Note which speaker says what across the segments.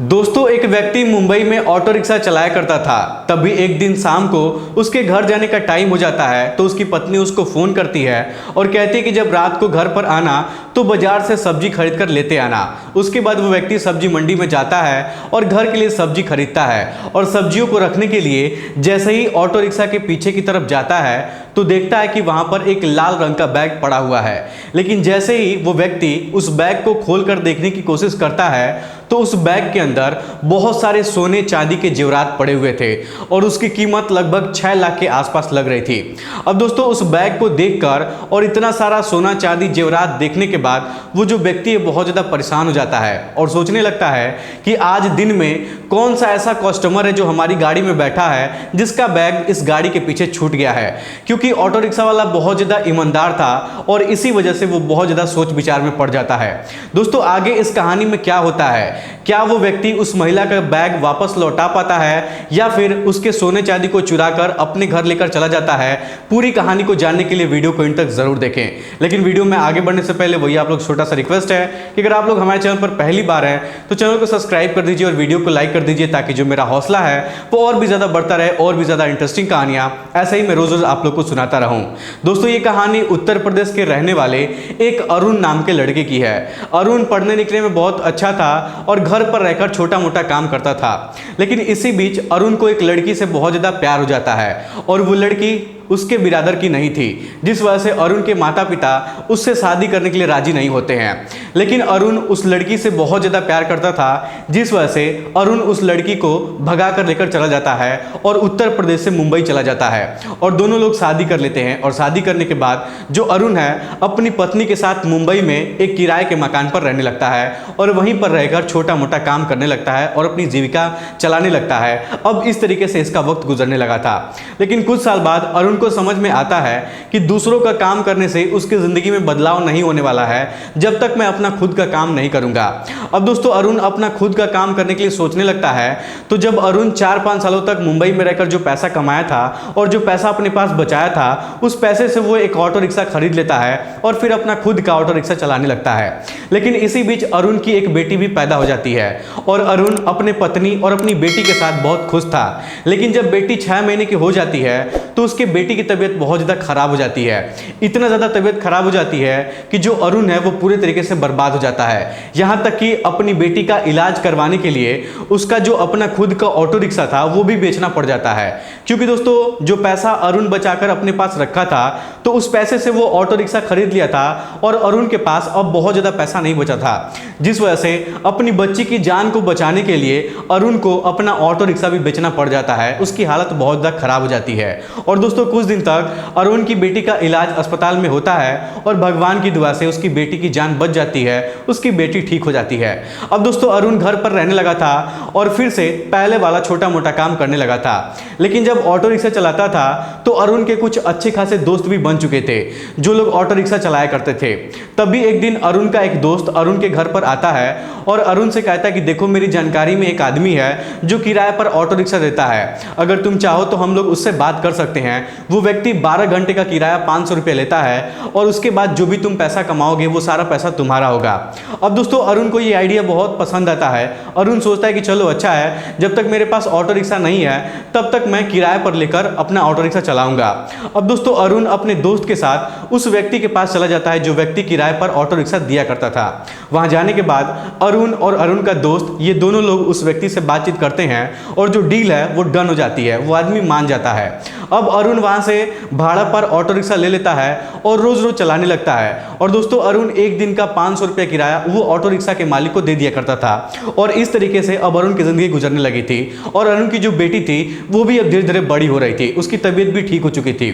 Speaker 1: दोस्तों, एक व्यक्ति मुंबई में ऑटो रिक्शा चलाया करता था। तभी एक दिन शाम को उसके घर जाने का टाइम हो जाता है तो उसकी पत्नी उसको फ़ोन करती है और कहती है कि जब रात को घर पर आना तो बाजार से सब्जी खरीद कर लेते आना। उसके बाद वो व्यक्ति सब्जी मंडी में जाता है और घर के लिए सब्जी खरीदता है और सब्जियों को रखने के लिए जैसे ही ऑटो रिक्शा के पीछे की तरफ जाता है तो देखता है कि वहाँ पर एक लाल रंग का बैग पड़ा हुआ है। लेकिन जैसे ही वो व्यक्ति उस बैग को खोलकर देखने की कोशिश करता है तो उस बैग के अंदर बहुत सारे सोने चांदी के जेवरात पड़े हुए थे और उसकी कीमत लगभग 6 लाख के आसपास लग रही थी। अब दोस्तों, उस बैग को देखकर और इतना सारा सोना चांदी जेवरात देखने के बाद वो जो व्यक्ति है बहुत ज़्यादा परेशान हो जाता है और सोचने लगता है कि आज दिन में कौन सा ऐसा कस्टमर है जो हमारी गाड़ी में बैठा है जिसका बैग इस गाड़ी के पीछे छूट गया है। क्योंकि ऑटो रिक्शा वाला बहुत ज़्यादा ईमानदार था और इसी वजह से वो बहुत ज़्यादा सोच विचार में पड़ जाता है। दोस्तों, आगे इस कहानी में क्या होता है, क्या वो व्यक्ति उस महिला का बैग वापस लौटा पाता है या फिर उसके सोने चांदी को चुराकर अपने घर लेकर चला जाता है, पूरी कहानी को जानने के लिए वीडियो को इन तक जरूर देखें। लेकिन वीडियो में आगे बढ़ने से पहले वही आप लोग छोटा सा रिक्वेस्ट है कि अगर आप लोग हमारे चैनल पर पहली बार हैं तो चैनल को सब्सक्राइब कर दीजिए और वीडियो को लाइक कर दीजिए ताकि जो मेरा हौसला है वो और भी ज़्यादा बढ़ता रहे और भी ज़्यादा इंटरेस्टिंग कहानियाँ ऐसे ही मैं रोज रोज आप लोग को सुनाता रहूँ। दोस्तों, ये कहानी उत्तर प्रदेश के रहने वाले एक अरुण नाम के लड़के की है। अरुण पढ़ने लिखने में बहुत अच्छा था और घर पर रहकर छोटा मोटा काम करता था। लेकिन इसी बीच अरुण को एक लड़की से बहुत ज़्यादा प्यार हो जाता है और वो लड़की उसके बिरादर की नहीं थी, जिस वजह से अरुण के माता पिता उससे शादी करने के लिए राजी नहीं होते हैं। लेकिन अरुण उस लड़की से बहुत ज़्यादा प्यार करता था, जिस वजह से अरुण उस लड़की को भगा कर लेकर चला जाता है और उत्तर प्रदेश से मुंबई चला जाता है और दोनों लोग शादी कर लेते हैं। और शादी करने के बाद जो अरुण है अपनी पत्नी के साथ मुंबई में एक किराए के मकान पर रहने लगता है और वहीं पर रहकर छोटा मोटा काम करने लगता है और अपनी जीविका चलाने लगता है। अब इस तरीके से इसका वक्त गुजरने लगा था। लेकिन कुछ साल बाद अरुण को समझ में आता है कि दूसरों का काम करने से उसकी जिंदगी में बदलाव नहीं होने वाला है जब तक मैं अपना खुद का काम नहीं करूंगा। अब दोस्तों, अरुण अपना खुद का काम करने के लिए सोचने लगता है। तो जब अरुण 4-5 सालों तक मुंबई में रहकर जो पैसा कमाया था और जो पैसा अपने पास बचाया था उस पैसे से वो एक ऑटो रिक्शा खरीद लेता है और फिर अपना खुद का ऑटो रिक्शा चलाने लगता है। लेकिन इसी बीच अरुण की एक बेटी भी पैदा हो जाती है और अरुण अपने पत्नी और अपनी बेटी के साथ बहुत खुश था। लेकिन जब बेटी 6 महीने की हो जाती है तो उसके बेटी की तबीयत बहुत ज़्यादा खराब हो जाती है। इतना ज़्यादा तबीयत खराब हो जाती है कि जो अरुण है वो पूरे तरीके से बर्बाद हो जाता है। यहाँ तक कि अपनी बेटी का इलाज करवाने के लिए उसका जो अपना खुद का ऑटो रिक्शा था वो भी बेचना पड़ जाता है। क्योंकि दोस्तों, जो पैसा अरुण बचाकर अपने पास रखा था तो उस पैसे से वो ऑटो रिक्शा खरीद लिया था और अरुण के पास अब बहुत ज़्यादा पैसा नहीं बचा था, जिस वजह से अपनी बच्ची की जान को बचाने के लिए अरुण को अपना ऑटो रिक्शा भी बेचना पड़ जाता है। उसकी हालत बहुत ज़्यादा खराब हो जाती है और दोस्तों, कुछ दिन तक अरुण की बेटी का इलाज अस्पताल में होता है और भगवान की दुआ से उसकी बेटी की जान बच जाती है, उसकी बेटी ठीक हो जाती है। अब दोस्तों, अरुण घर पर रहने लगा था और फिर से पहले वाला छोटा मोटा काम करने लगा था। लेकिन जब ऑटो रिक्शा चलाता था तो अरुण के कुछ अच्छे खासे दोस्त भी बन चुके थे जो लोग ऑटो रिक्शा चलाया करते थे। तभी एक दिन अरुण का एक दोस्त अरुण के घर पर आता है और अरुण से कहता है कि देखो, मेरी जानकारी में एक आदमी है जो किराए पर ऑटो रिक्शा देता है, अगर तुम चाहो तो हम लोग उससे बात कर सकते हैं। वो व्यक्ति 12 घंटे का किराया 500 रुपये लेता है और उसके बाद जो भी तुम पैसा कमाओगे वो सारा पैसा तुम्हारा होगा। अब दोस्तों, अरुण को ये आइडिया बहुत पसंद आता है। अरुण सोचता है कि चलो अच्छा है, जब तक मेरे पास ऑटो रिक्शा नहीं है तब तक मैं किराए पर लेकर अपना ऑटो रिक्शा चलाऊंगा। अब दोस्तों, अरुण अपने दोस्त के साथ उस व्यक्ति के पास चला जाता है जो व्यक्ति किराए पर ऑटो रिक्शा दिया करता था। वहां जाने के बाद अरुण और अरुण का दोस्त ये दोनों लोग उस व्यक्ति से बातचीत करते हैं और जो डील है वो डन हो जाती है, वो आदमी मान जाता है। अब अरुण वहां से भाड़ा पर ऑटो रिक्शा ले लेता है और रोज रोज चलाने लगता है। और दोस्तों, अरुण एक दिन का 500 रुपये किराया वो ऑटो रिक्शा के मालिक को दे दिया करता था और इस तरीके से अब अरुण की जिंदगी गुजरने लगी थी। और अरुण की जो बेटी थी वो भी अब धीरे धीरे बड़ी हो रही थी, उसकी तबीयत भी ठीक हो चुकी थी।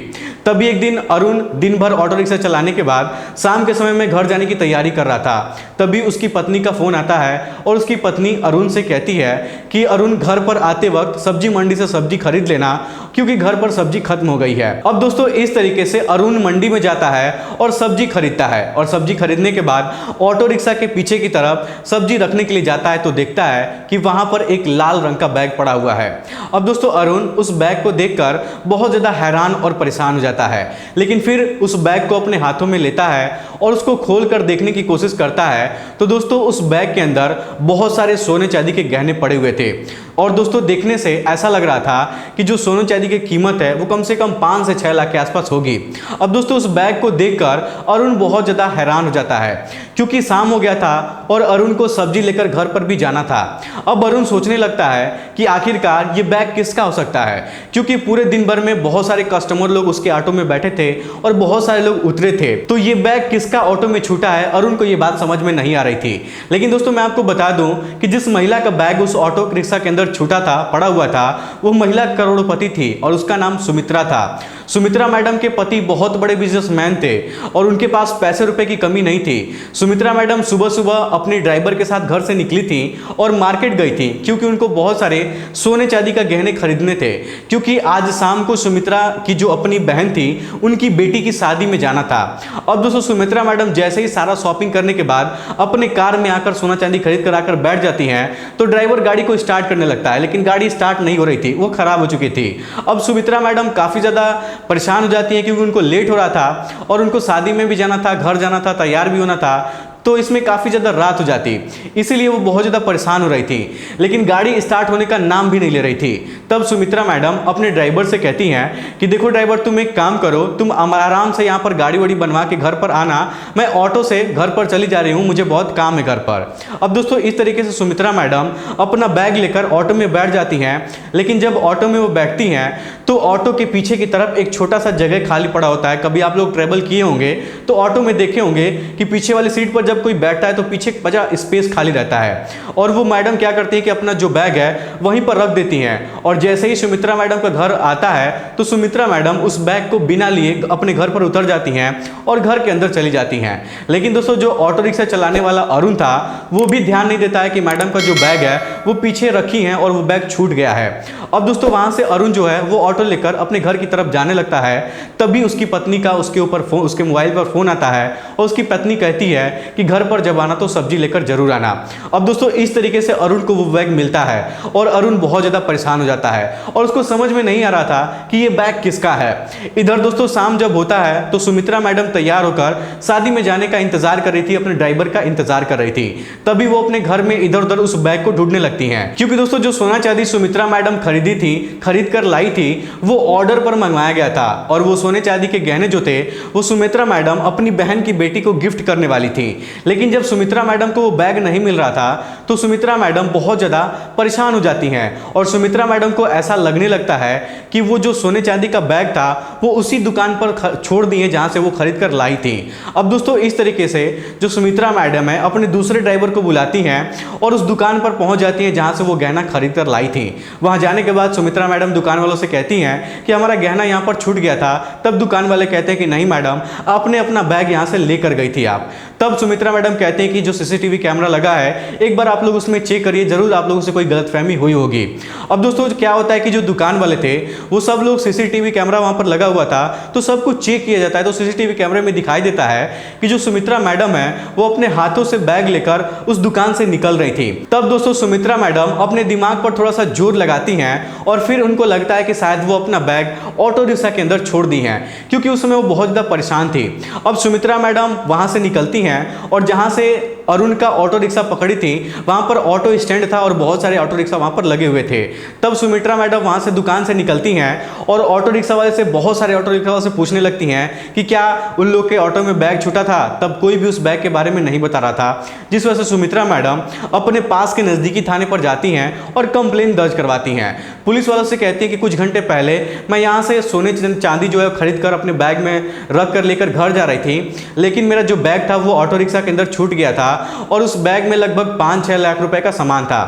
Speaker 1: तभी एक दिन अरुण दिन भर ऑटो रिक्शा चलाने के बाद शाम के समय में घर जाने की तैयारी कर रहा था। तभी उसकी पत्नी का फोन आता है और उसकी पत्नी अरुण से कहती है कि अरुण, घर पर आते वक्त सब्जी मंडी से सब्जी खरीद लेना, क्योंकि घर पर सब्जी खत्म हो गई है। अब दोस्तों इस तरीके से अरुण मंडी में जाता है और सब्जी खरीदता है, और सब्जी खरीदने के बाद ऑटो रिक्शा के पीछे की तरफ सब्जी रखने के लिए जाता है तो देखता है कि वहां पर एक लाल रंग का बैग पड़ा हुआ है। अब दोस्तों अरुण उस बैग को देखकर बहुत ज्यादा हैरान और परेशान हो जाता है, लेकिन फिर उस बैग को अपने हाथों में लेता है और उसको खोलकर देखने की कोशिश करता है तो दोस्तों उस बैग के अंदर बहुत सारे सोने चांदी के गहने पड़े हुए थे। और दोस्तों देखने से ऐसा लग रहा था कि जो सोने चांदी की कीमत है वो कम से कम 5 से 6 लाख के आसपास होगी। अब दोस्तों उस बैग को देखकर अरुण बहुत ज़्यादा हैरान हो जाता है, क्योंकि शाम हो गया था और अरुण को सब्जी लेकर घर पर भी जाना था। अब अरुण सोचने लगता है कि आखिरकार ये बैग किसका हो सकता है, क्योंकि पूरे दिन भर में बहुत सारे कस्टमर लोग उसके ऑटो में बैठे थे और बहुत सारे लोग उतरे थे, तो ये बैग किसका ऑटो में छूटा है, अरुण को ये बात समझ में नहीं आ रही थी। लेकिन दोस्तों मैं आपको बता दूं कि जिस महिला का बैग उस ऑटो रिक्शा के अंदर छूटा था, पड़ा हुआ था, वो महिला करोड़पति थी और उसका नाम सुमित्रा था। सुमित्रा मैडम के पति बहुत बड़े बिजनेसमैन थे और उनके पास पैसे रुपए की कमी नहीं थी। सुमित्रा मैडम सुबह सुबह अपने ड्राइवर के साथ घर से निकली थी और मार्केट गई थी, क्योंकि उनको बहुत सारे सोने चांदी का गहने खरीदने थे, क्योंकि आज शाम को सुमित्रा की जो अपनी बहन थी उनकी बेटी की शादी में जाना था। अब दोस्तों सुमित्रा मैडम जैसे ही सारा शॉपिंग करने के बाद अपने कार में आकर सोना चांदी खरीद कर आकर बैठ जाती हैं तो ड्राइवर गाड़ी को स्टार्ट करने लगता है, लेकिन गाड़ी स्टार्ट नहीं हो रही थी, वो खराब हो चुकी थी। अब सुमित्रा मैडम काफ़ी ज़्यादा परेशान हो जाती है, क्योंकि उनको लेट हो रहा था और उनको शादी में भी जाना था, घर जाना था, तैयार भी होना था, तो इसमें काफ़ी ज़्यादा रात हो जाती, इसीलिए वो बहुत ज़्यादा परेशान हो रही थी, लेकिन गाड़ी स्टार्ट होने का नाम भी नहीं ले रही थी। तब सुमित्रा मैडम अपने ड्राइवर से कहती हैं कि देखो ड्राइवर, तुम एक काम करो, तुम आराम से यहाँ पर गाड़ी वाड़ी बनवा के घर पर आना, मैं ऑटो से घर पर चली जा रही हूँ, मुझे बहुत काम है घर पर। अब दोस्तों इस तरीके से सुमित्रा मैडम अपना बैग लेकर ऑटो में बैठ जाती हैं, लेकिन जब ऑटो में वो बैठती हैं तो ऑटो के पीछे की तरफ एक छोटा सा जगह खाली पड़ा होता है। कभी आप लोग ट्रेवल किए होंगे तो ऑटो में देखे होंगे कि पीछे वाली सीट पर जब कोई बैठता है तो पीछे बचा स्पेस खाली रहता है, और वो मैडम क्या करती है कि अपना जो बैग है वहीं पर रख देती हैं। और जैसे ही सुमित्रा मैडम का घर आता है तो सुमित्रा मैडम उस बैग को बिना लिए अपने घर पर उतर जाती हैं और घर के अंदर चली जाती हैं। लेकिन दोस्तों जो ऑटो रिक्शा चलाने वाला अरुण था वो भी ध्यान नहीं देता है कि मैडम का जो बैग है वो पीछे रखी है और वो बैग छूट गया है। अब दोस्तों वहां से अरुण जो है वो ऑटो लेकर अपने घर की तरफ जाने लगता है, तभी उसकी पत्नी का उसके ऊपर फोन, उसके मोबाइल पर फोन आता है और उसकी पत्नी कहती है कि घर पर जब आना तो सब्जी लेकर जरूर आना। अब दोस्तों इस तरीके से अरुण को वो बैग मिलता है और अरुण बहुत ज्यादा परेशान हो जाता है और उसको समझ में नहीं आ रहा था कि ये बैग किसका है। इधर दोस्तों शाम जब होता है तो सुमित्रा मैडम तैयार होकर शादी में जाने का इंतजार कर रही थी, अपने ड्राइवर का इंतजार कर रही थी, तभी वो अपने घर में इधर उधर उस बैग को ढूंढने लगती हैं, क्योंकि दोस्तों जो सोना चांदी सुमित्रा मैडम खरीद कर लाई थी वो ऑर्डर पर मंगवाया गया था, और वो सोने चांदी के गहने जो थे वो सुमित्रा मैडम अपनी बहन की बेटी को गिफ्ट करने वाली थी। लेकिन जब सुमित्रा मैडम को वो बैग नहीं मिल रहा था तो सुमित्रा मैडम बहुत ज़्यादा परेशान हो जाती हैं और सुमित्रा मैडम को ऐसा लगने लगता है कि वो जो सोने चांदी का बैग था वो उसी दुकान पर छोड़ दिए जहां से वो खरीद कर लाई थी। अब दोस्तों इस तरीके से जो सुमित्रा मैडम है अपने दूसरे ड्राइवर को बुलाती हैं और उस दुकान पर पहुंच जाती हैं जहां से वो गहना खरीद कर लाई थी। वहां जाने के बाद सुमित्रा मैडम दुकान वालों से कहती हैं कि हमारा गहना यहाँ पर छूट गया था। तब दुकान वाले कहते हैं कि नहीं मैडम, आपने अपना बैग यहाँ से लेकर गई थी आप। तब सुमित्रा मैडम कहते हैं कि जो सीसीटीवी कैमरा लगा है एक बार आप लोग उसमें चेक करिए, जरूर आप लोगों से कोई गलतफहमी हुई होगी। अब दोस्तों क्या होता है कि जो दुकान वाले थे वो सब लोग सीसीटीवी कैमरा वहां पर लगा हुआ था तो सब कुछ चेक किया जाता है, तो सीसीटीवी कैमरे में दिखाई देता है कि जो सुमित्रा मैडम है वो अपने हाथों से बैग लेकर उस दुकान से निकल रही थी। तब दोस्तों सुमित्रा मैडम अपने दिमाग पर थोड़ा सा जोर लगाती हैं और फिर उनको लगता है कि शायद वो अपना बैग ऑटो रिक्शा के अंदर छोड़ दी हैं, क्योंकि उस समय वो बहुत ज़्यादा परेशान थी। अब सुमित्रा मैडम वहां से निकलती हैं और जहां से अरुण का ऑटो रिक्शा पकड़ी थी वहां पर ऑटो स्टैंड था और बहुत सारे ऑटो रिक्शा वहां पर लगे हुए थे। तब सुमित्रा मैडम वहां से दुकान से निकलती हैं और ऑटो रिक्शा वाले से, बहुत सारे ऑटो रिक्शा वाले से पूछने लगती हैं कि क्या उन लोग के ऑटो में बैग छूटा था। तब कोई भी उस बैग के बारे में नहीं बता रहा था, जिस वजह से सुमित्रा मैडम अपने पास के नज़दीकी थाने पर जाती हैं और कंप्लेन दर्ज करवाती हैं। पुलिस वालों से कहती है कि कुछ घंटे पहले मैं यहाँ से सोने चांदी जो है खरीद कर अपने बैग में रख कर लेकर घर जा रही थी, लेकिन मेरा जो बैग था वो ऑटो रिक्शा के अंदर छूट गया था और उस बैग में लगभग 5-6 लाख रुपए का सामान था।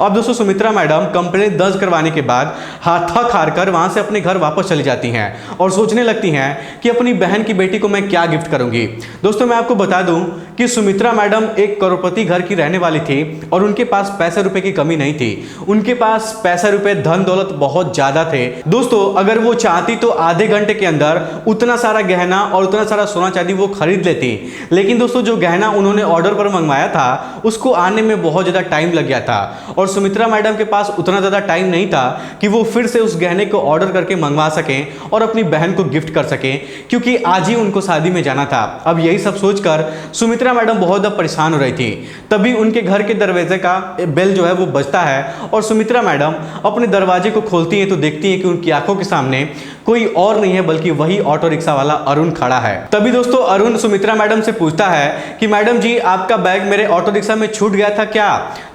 Speaker 1: अब दोस्तों सुमित्रा मैडम कंप्लेंट दर्ज करवाने के बाद थक हार कर वहां से अपने घर वापस चली जाती हैं और सोचने लगती हैं कि अपनी बहन की बेटी को मैं क्या गिफ्ट करूंगी। दोस्तों मैं आपको बता दूं कि सुमित्रा मैडम एक करोड़पति घर की रहने वाली थी और उनके पास पैसे रुपए की कमी नहीं थी। उनके पास पैसे रुपए धन दौलत बहुत ज्यादा थे। दोस्तों अगर वो चाहती तो आधे घंटे के अंदर उतना सारा गहना और उतना सारा सोना चांदी वो खरीद लेती, लेकिन दोस्तों जो गहना उन्होंने ऑर्डर पर मंगवाया था उसको आने में बहुत ज्यादा टाइम लग गया था और सुमित्रा मैडम के पास उतना ज्यादा टाइम नहीं था कि वो फिर से उस गहने को ऑर्डर करके मंगवा सकें और अपनी बहन को गिफ्ट कर सकें, क्योंकि आज ही उनको शादी में जाना था। अब यही सब सोचकर सुमित्रा मैडम बहुत ज्यादा परेशान हो रही थी। तभी उनके घर के दरवाजे का बेल जो है वो बजता है और सुमित्रा मैडम अपने दरवाजे को खोलती हैं तो देखती हैं कि उनकी आंखों के सामने कोई और नहीं है बल्कि वही ऑटो रिक्शा वाला अरुण खड़ा है। तभी दोस्तों अरुण सुमित्रा मैडम से पूछता है कि मैडम जी आपका बैग मेरे ऑटो रिक्शा में छूट गया था क्या?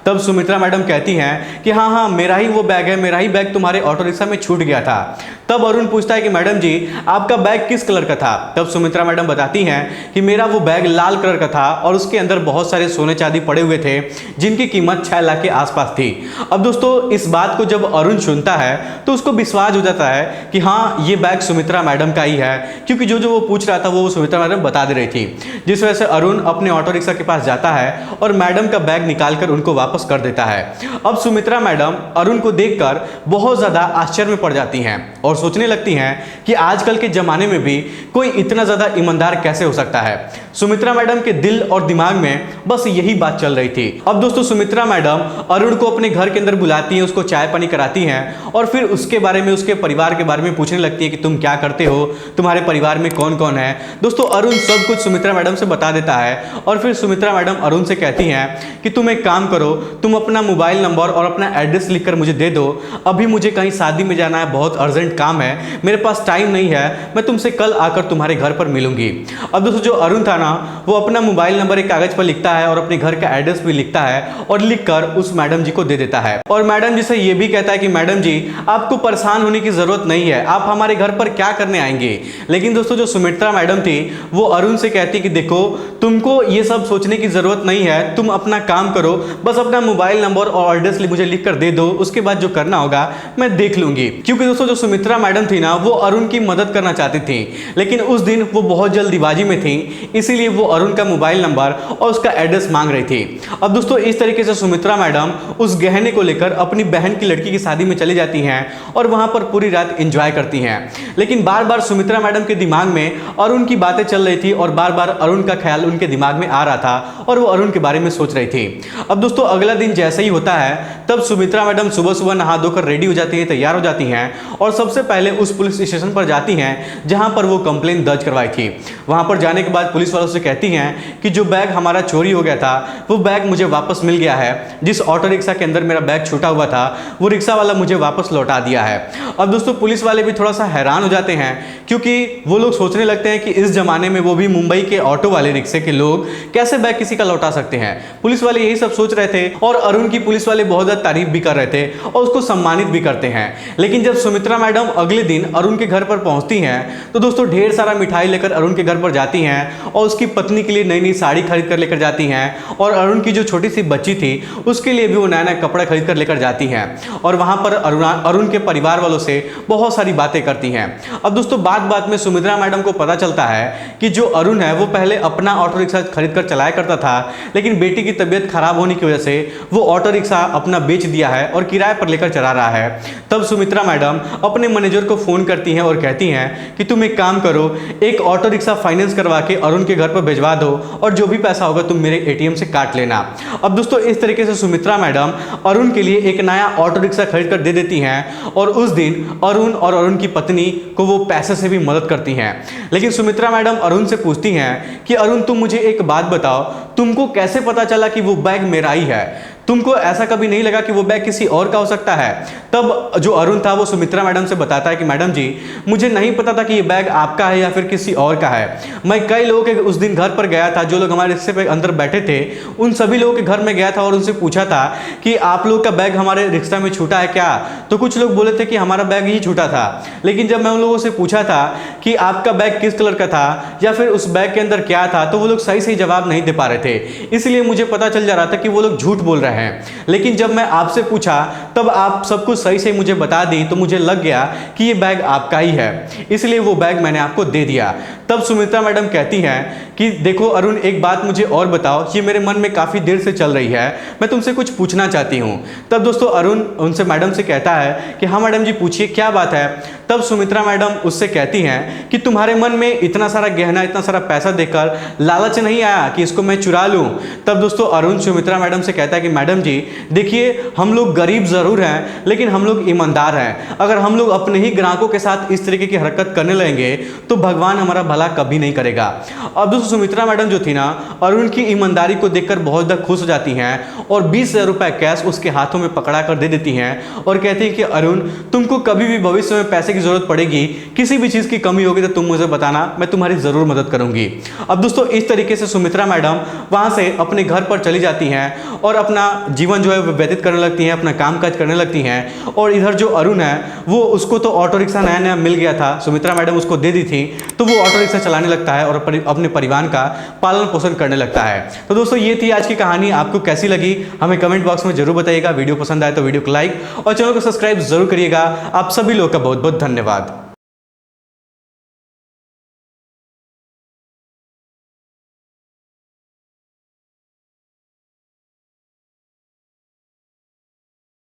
Speaker 1: तब सुमित्रा मैडम कहती हैं कि हाँ मेरा ही वो बैग है, मेरा ही बैग तुम्हारे ऑटो रिक्शा में छूट गया था। तब अरुण पूछता है कि मैडम जी आपका बैग किस कलर का था? तब सुमित्रा मैडम बताती हैं कि मेरा वो बैग लाल कलर का था और उसके अंदर बहुत सारे सोने चांदी पड़े हुए थे जिनकी कीमत 6 लाख के आसपास थी। अब दोस्तों इस बात को जब अरुण सुनता है तो उसको विश्वास हो जाता है कि हाँ ये बैग सुमित्रा मैडम का ही है, क्योंकि जो वो पूछ रहा था वो सुमित्रा मैडम बता दे रही थी। जिस वजह से अरुण अपने ऑटो रिक्शा के पास जाता है और मैडम का बैग निकालकर उनको वापस कर देता है। अब सुमित्रा मैडम अरुण को देखकर बहुत ज्यादा आश्चर्य में पड़ जाती हैं और सोचने लगती हैं कि आजकल के जमाने में भी कोई इतना ज्यादा ईमानदार कैसे हो सकता है। सुमित्रा मैडम के दिल और दिमाग में बस यही बात चल रही थी। अब दोस्तों सुमित्रा मैडम अरुण को अपने घर के अंदर बुलाती हैं, उसको चाय पानी कराती हैं और फिर उसके बारे में, उसके परिवार के बारे में पूछने लगती है कि तुम क्या करते हो, तुम्हारे परिवार में कौन कौन है। दोस्तों अरुण सब कुछ सुमित्रा मैडम से बता देता है और फिर सुमित्रा मैडम अरुण से कहती हैं कि तुम एक काम करो, तुम अपना मोबाइल नंबर और अपना एड्रेस लिखकर मुझे दे दो, अभी मुझे कहीं शादी में जाना है, बहुत अर्जेंट काम है, मेरे पास टाइम नहीं है, मैं तुमसे कल आकर तुम्हारे घर पर मिलूंगी। अब दोस्तों जो अरुण था ना वो अपना मोबाइल नंबर एक कागज पर लिखता है और अपने घर का एड्रेस भी लिखता है और लिखकर उस मैडम जी को दे देता है और मैडम जी से ये भी कहता है कि मैडम जी आपको परेशान होने की जरूरत नहीं है, आप हमारे घर पर क्या करने आएंगे। लेकिन दोस्तों जो सुमित्रा मैडम थी वो अरुण से कहती कि देखो तुमको ये सब सोचने की जरूरत नहीं है, तुम अपना काम करो, बस अपना मोबाइल नंबर और एड्रेस मुझे लिख कर दे दो, उसके बाद जो करना होगा मैं देख लूंगी। क्योंकि दोस्तों जो सुमित्रा मैडम थी ना वो अरुण की मदद करना चाहती थी, लेकिन उस दिन वो बहुत जल्दीबाजी में थी, इसीलिए वो अरुण का मोबाइल नंबर और उसका एड्रेस मांग रही थी। अब दोस्तों इस तरीके से सुमित्रा मैडम उस गहने को लेकर अपनी बहन की लड़की की शादी में चली जाती हैं और वहां पर पूरी रात एंजॉय करती हैं। लेकिन बार बार सुमित्रा मैडम के दिमाग में अरुण की बातें चल रही थी और बार बार अरुण का ख्याल उनके दिमाग में आ रहा था और वो अरुण के बारे में सोच रही थी। अब दोस्तों अगला दिन जैसे ही होता है तब सुमित्रा मैडम सुबह सुबह नहा धोकर रेडी हो जाती है, तैयार हो जाती हैं और सबसे पहले उस पुलिस स्टेशन पर जाती हैं जहां पर वो कंप्लेंट दर्ज करवाई थी। वहां पर जाने के बाद पुलिस वालों से कहती हैं कि जो बैग हमारा चोरी हो गया था वो बैग मुझे वापस मिल गया है, जिस ऑटो रिक्शा के अंदर मेरा बैग छूटा हुआ था वो रिक्शा वाला मुझे वापस लौटा दिया है। अब दोस्तों पुलिस वाले भी थोड़ा सा हैरान हो जाते हैं क्योंकि वो लोग सोचने लगते हैं कि इस जमाने में वो भी मुंबई के ऑटो वाले रिक्शे के लोग कैसे बैग किसी का लौटा सकते हैं। पुलिस वाले यही सब सोच रहे थे और अरुण की पुलिस वाले बहुत ज्यादा तारीफ भी कर रहे थे और उसको सम्मानित भी करते हैं। लेकिन जब सुमित्रा मैडम अगले दिन अरुण के घर पर पहुंचती हैं तो दोस्तों ढेर सारा मिठाई लेकर अरुण के घर पर जाती हैं और उसकी पत्नी के लिए नई नई साड़ी खरीद कर लेकर जाती हैं और अरुण की जो छोटी सी बच्ची थी उसके लिए भी वो नया नया कपड़ा खरीद कर लेकर जाती हैं और वहां पर अरुण के परिवार वालों से बहुत सारी बातें करती हैं। अब दोस्तों बात बात में सुमित्रा मैडम को पता चलता है कि जो अरुण है वो पहले अपना ऑटो रिक्शा खरीद कर चलाया करता था, लेकिन बेटी की तबीयत खराब होने की वजह से वो ऑटो रिक्शा अपना बेच दिया है और किराए पर लेकर चला रहा है। तब सुमित्रा मैडम अपने मैनेजर को फोन करती हैं और कहती हैं कि तुम एक काम करो, एक ऑटो रिक्शा फाइनेंस करवा के अरुण के घर पर भिजवा दो और जो भी पैसा होगा तुम मेरे एटीएम से काट लेना। अब दोस्तों इस तरीके से सुमित्रा मैडम अरुण के लिए एक नया ऑटो रिक्शा खरीद कर दे देती हैं और उस दिन अरुण और अरुण की पत्नी को वो पैसे से भी मदद करती हैं। लेकिन सुमित्रा मैडम अरुण से पूछती हैं कि अरुण तुम मुझे एक बात बताओ, तुमको कैसे पता चला कि वो बैग मेरा ही है? तुमको ऐसा कभी नहीं लगा कि वो बैग किसी और का हो सकता है? तब जो अरुण था वो सुमित्रा मैडम से बताता है कि मैडम जी, मुझे नहीं पता था कि ये बैग आपका है या फिर किसी और का है। मैं कई लोगों के उस दिन घर पर गया था, जो लोग हमारे रिक्शे पे अंदर बैठे थे, उन सभी लोगों के घर में गया था और उनसे पूछा था कि आप लोग का बैग हमारे रिक्शा में छूटा है क्या? तो कुछ लोग बोले थे कि हमारा बैग ही छूटा था। लेकिन जब मैं उन लोगों से पूछा था कि आपका बैग किस कलर का था या फिर उस बैग के अंदर क्या था, तो वो लोग सही सही जवाब नहीं दे पा रहे थे। इसलिए मुझे पता चल जा रहा था कि वो लोग झूठ बोल रहे हैं। लेकिन जब मैं आपसे पूछा तब आप सब कुछ सही से मुझे बता दी, तो मुझे लग गया कि ये बैग आपका ही है, इसलिए वो बैग मैंने आपको दे दिया। तब सुमित्रा मैडम कहती हैं कि देखो अरुण, एक बात मुझे और बताओ, ये मेरे मन में काफ़ी देर से चल रही है, मैं तुमसे कुछ पूछना चाहती हूँ। तब दोस्तों अरुण उनसे मैडम से कहता है कि हाँ मैडम जी पूछिए, क्या बात है? तब सुमित्रा मैडम उससे कहती हैं कि तुम्हारे मन में इतना सारा गहना, इतना सारा पैसा देखकर लालच नहीं आया कि इसको मैं चुरा लूँ? तब दोस्तों अरुण सुमित्रा मैडम से कहता है कि मैडम जी देखिए, हम लोग गरीब ज़रूर हैं, लेकिन हम लोग ईमानदार हैं। अगर हम लोग अपने ही ग्राहकों के साथ इस तरीके की हरकत करने लगेंगे तो भगवान हमारा भला कभी नहीं करेगा। अब दोस्तों सुमित्रा मैडम जो थी ना, अरुण की ईमानदारी को देखकर बहुत ज़्यादा खुश हो जाती हैं और 20,000 रुपये कैश उसके हाथों में पकड़ा कर दे देती हैं और कहती हैं कि अरुण, तुमको कभी भी भविष्य में पैसे की जरूरत पड़ेगी, किसी भी चीज़ की कमी होगी तो तुम मुझे बताना, मैं तुम्हारी ज़रूर मदद करूंगी। अब दोस्तों इस तरीके से सुमित्रा मैडम वहाँ से अपने घर पर चली जाती हैं और अपना जीवन जो है वो व्यतीत करने लगती हैं, अपना कामकाज करने लगती हैं। और इधर जो अरुण है वो, उसको तो ऑटो रिक्शा नया नया मिल गया था, सुमित्रा मैडम उसको दे दी थी, तो वो ऑटो रिक्शा चलाने लगता है और अपने परिवार का पालन पोषण करने लगता है। तो दोस्तों ये थी आज की कहानी, आपको कैसी लगी हमें कमेंट बॉक्स में जरूर बताइएगा। वीडियो पसंद आए तो वीडियो को लाइक और चैनल को सब्सक्राइब जरूर करिएगा। आप सभी लोग का बहुत बहुत धन्यवाद।